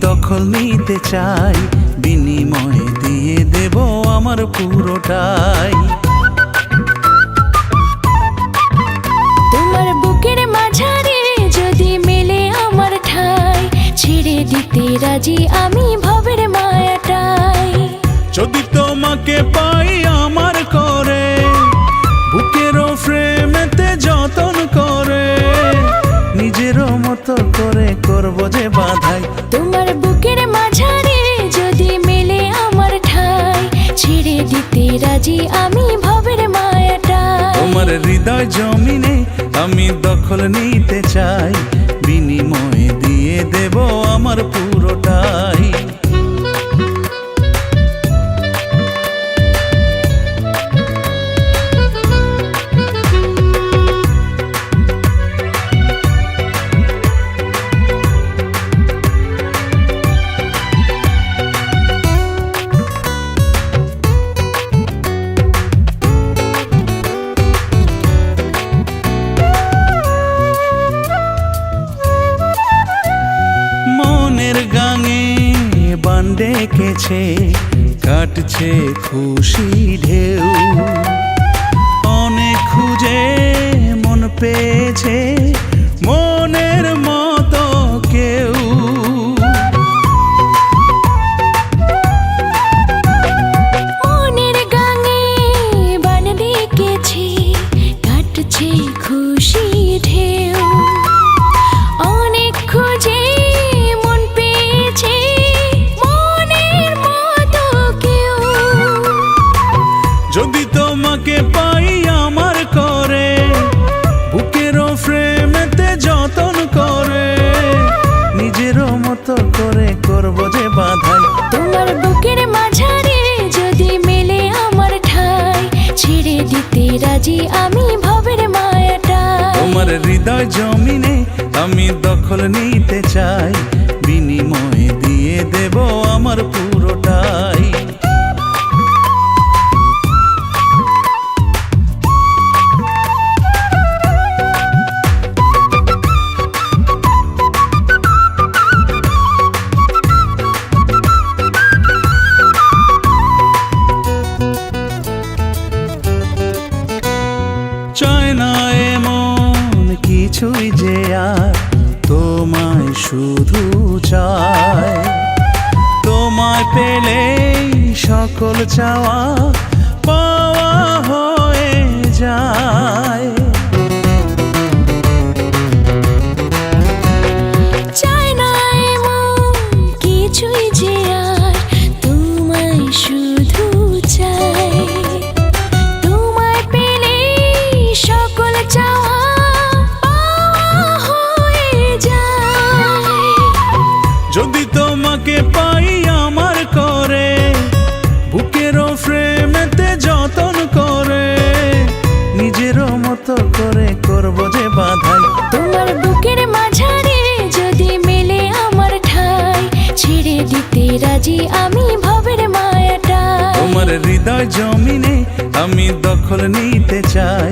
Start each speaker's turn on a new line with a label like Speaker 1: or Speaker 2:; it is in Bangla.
Speaker 1: দখল নিতে চাই, বিনিময়ে দিয়ে দেব আমার পুরোটাই।
Speaker 2: তোমার বুকের মাঝারে যদি মেলে আমার ঠাই, ছেড়ে দিতে রাজি আমি ভবের মায়াটাই।
Speaker 1: যদি তোমাকে পাই আমার করে, বুকেরও ফ্রেমেতে যতন করে, নিজেরও মতো করে করব যে বাধাই।
Speaker 2: তোমার বুকের মাঝারে যদি মেলে আমার ঠাই, ছেড়ে দিতে রাজি আমি ভবের মায়াটাই।
Speaker 1: তোমার হৃদয় জমিনে আমি দখল নিতে চাই, বিনিময়ে দিয়ে দেব আমার পুরোটাই। গাঙে বান ডেকেছে, কাটছে খুশি ঢেউ, অনেক খুঁজে মন পেয়েছে মনের মতো কেউ।
Speaker 2: মনের গাঙে বান ডেকেছে, কাটছে খুশি ঢেউ, অনেক খুঁজে
Speaker 1: যদি তোমাকে পাই আমার করে, বুকেরও ফ্রেমেতে যতন করে, নিজেরও মতো করে করব যে বাধাই।
Speaker 2: তোমার বুকের মাঝারে যদি মেলে আমার ঠাই, ছেড়ে দিতে রাজি আমি ভবের মায়াটাই।
Speaker 1: তোমার হৃদয় জমিনে আমি দখল নিতে চাই, বিনিময়ে দিয়ে দেব আমার পুরোটাই। চায় না এমন কিছুই যে আর, তোমায় শুধু চায়। তোমায় পেলেই সকল চাওয়া পাওয়া হয়ে যায়।
Speaker 2: চায় না এমন কিছুই যে আর, তোমায় শুধু চাই। তোমায় পেলে সকল চাওয়া পাওয়া হয়ে যায়।
Speaker 1: যদি তোমাকে পাই আমার করে, বুকেরও ফ্রেমেতে যতন করে, নিজেরও মতো করে করব যে বাধাই।
Speaker 2: তোমার বুকের মাঝারে যদি মেলে আমার ঠাই, ছেড়ে দিতে রাজি আমি ভবের মায়াটাই।
Speaker 1: তোমার হৃদয় জমিনে আমি দখল নিতে চাই,